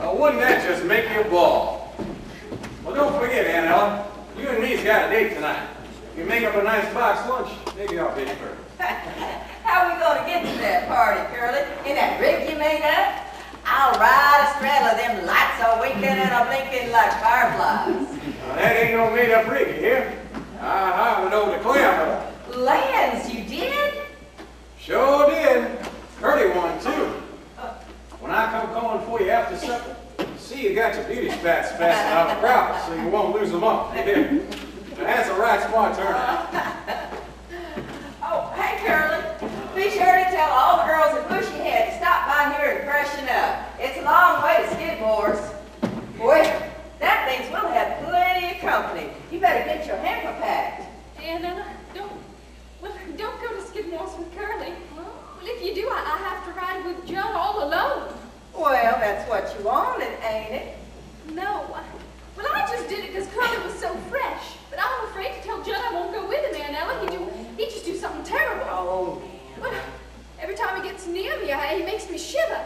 Oh, wouldn't that just make you ball? Well, don't forget, Aunt Ella, you and me's got a date tonight. If you make up a nice box lunch, maybe I'll pay for it. How are we going to get to that party, Curly? In that rig you made up? I'll ride a straddle of them lights a winking and a blinking like fireflies. Now, that ain't no made-up rig, you hear? I went over to Clem. Lands, you did? Sure did. Curly one, too. When I come calling for you after supper, see you got your beauty spats fastened out of crowd so you won't lose them up. Here. That's a right smart turnout. Oh, hey, Curly. Be sure to tell all the girls at Bushyhead to stop by here and freshen up. It's a long way to Skidmore's. Boy, that means we'll have plenty of company. You better get your hamper packed. And don't go to Skidmore's with Curly. Well, if you do, I have to ride with Judd all alone. Well, that's what you wanted, ain't it? No. Well, I just did it because Curly was so fresh. But I'm afraid to tell Judd I won't go with him, Aunt Ella. He'd just do something terrible. Oh, Well, every time he gets near me, he makes me shiver.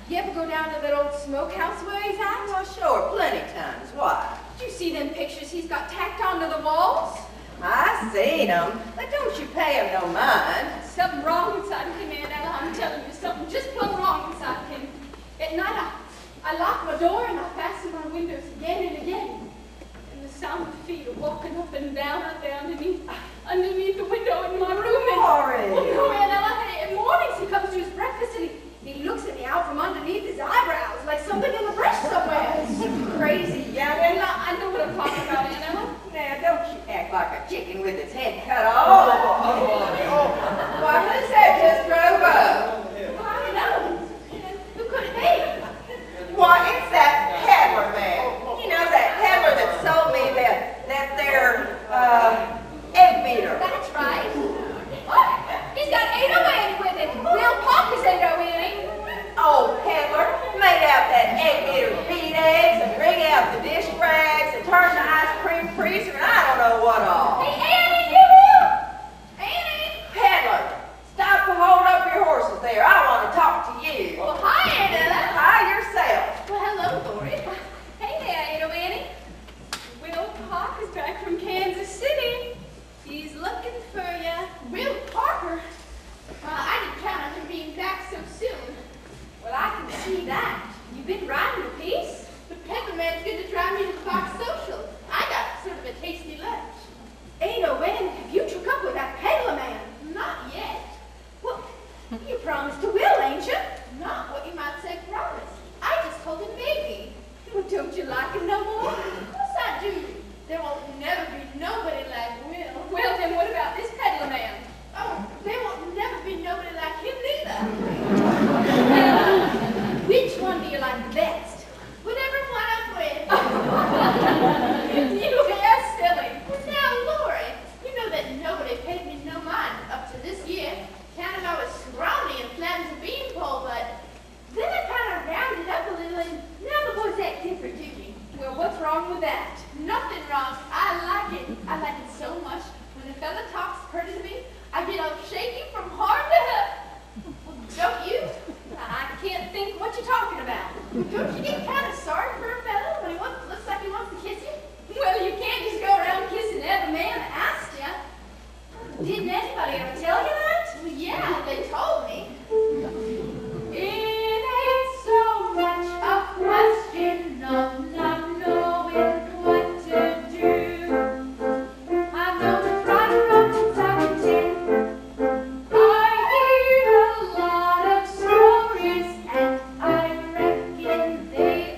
You ever go down to that old smokehouse where he's at? well, sure, plenty times. Why? Did you see them pictures he's got tacked onto the walls? I seen them, but don't you pay him no mind. Something wrong inside him, Aunt Ella. I'm telling you, something just plumb wrong inside him. At night, I lock my door and I fasten my windows again and again. And the sound of feet are walking up and down out there underneath the window in my room. Glory. Oh, no, Aunt Ella. In the mornings, he comes to his breakfast and he looks at me out from underneath his eyebrows like something in the breast somewhere. It's crazy, yeah. Well, I know what I'm talking about, Aunt Ella. Now, don't you act like a chicken with its head cut off. Why, who's that just drove up? Well, I don't know. Who could it be? Why, it's that peddler man. You know, that peddler that sold me that there, egg beater. That's right. Oh, he's got 808 with him. Will Pocket's 808. Old peddler made out that egg beater to beat eggs and wring out the dish rags and turn the ice cream freezer and I don't know what all. Hey, Annie, you will. Annie. Peddler, stop to hold up your horses there. I want to talk to you. Well, hi, Aunt Ella. Hi yourself. Well, hello, Lori. Hey there, 808. Will Parker's back from Kansas City. He's looking for you. Will Parker? I didn't count on him being back so soon. Well, I can see that. You've been riding a piece. The peddler man's going to drive me to the Fox Social. I got sort of a tasty lunch. 808, have you took up with that peddler man? Not yet. Well, you promised to Will, ain't you? Not what you might say promise. I just told him maybe. Well, don't you like him no more? Of course I do. There won't never be nobody like Will. Well, then what about this peddler man? Oh, there won't never be nobody like him neither. Which one do you like the best? Whatever one I'm with. You are silly. Now, Lori, you know that nobody paid me no mind up to this year. Counted I was scrawny and flat as a beanpole, but then I kind of rounded up a little, and now the boys act different, do you? Well, what's wrong with that? Nothing wrong. I like it. I like it so much. When a fella talks pretty to me, I get all shaky from heart to hip. Well, don't you? I can't think what you're talking about. Don't you get kind of sorry for a fella when he looks like he wants to kiss you? Well, you can't just go around kissing every man that asks you. Didn't anybody ever tell you that? Well, yeah, they told me. It ain't so much a question of not knowing what to do. I've known to try to run since I was 10. I hear a lot of stories and I reckon they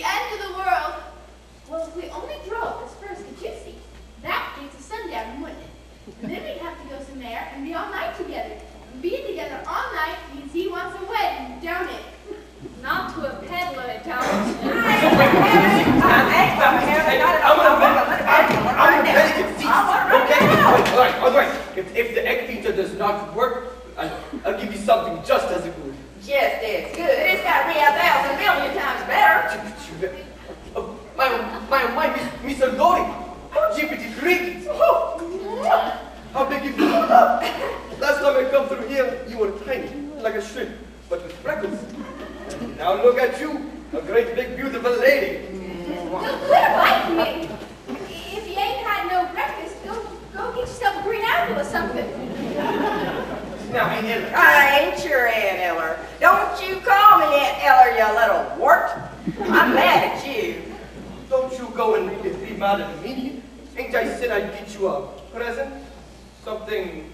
end of the world. Well, if we only drove as first, could you see? That gets us sundown, wouldn't it? And then we'd have to go somewhere and be all night together. And being together all night means he wants a wedding, don't it? Not to a peddler, it don't. All right. If the egg feature does not work, I'll give you something just as good. Just as good. It's got to be 1,000 million times better. My Miss Lori, Jippity crickets. How big you feel? Last time I come through here, you were tiny, like a shrimp, but with freckles. Now look at you, a great big beautiful lady. Quit biting me. If you ain't had no breakfast, go get yourself a green apple or something. Now, Aunt Ella. I ain't your Aunt Eller. Don't you call me Aunt Eller, you little wart. I'm mad at you. Don't you go and be mad at me. Ain't I said I'd get you a present? Something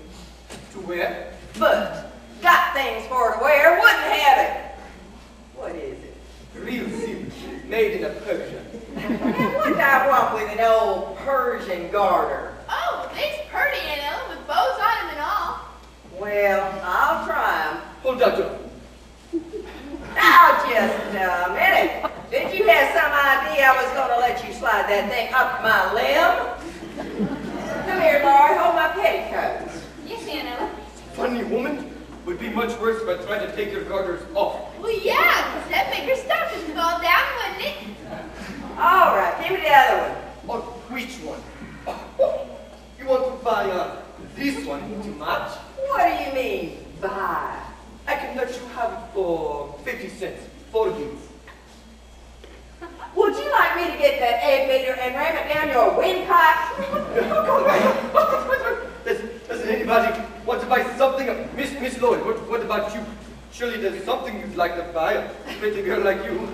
to wear? But got things for to wear, wouldn't have it. What is it? Real silk, made in Persia. And what do I want with an old Persian garter? Oh, they's pretty, Aunt Ella, with bows on them and all. Well, I'll try 'em. Hold that, John. Now, just a minute. Did you have some idea I was going to let you slide that thing up my limb? Come here, Lord, hold my petticoats. Yes, Aunt Ella. Funny woman. Would be much worse if I tried to take your garters off. Well, yeah, because that'd make your stockings fall down, wouldn't it? All right, give me the other one. Oh, which one? Oh, you want to buy this one to match? What do you mean, buy? I can let you have it for 50 cents. 4 gifts. Would you like me to get that egg beater and ram it down your windpipe? Does anybody want to buy something? Miss Lloyd, what about you? Surely there's something you'd like to buy, a pretty girl like you.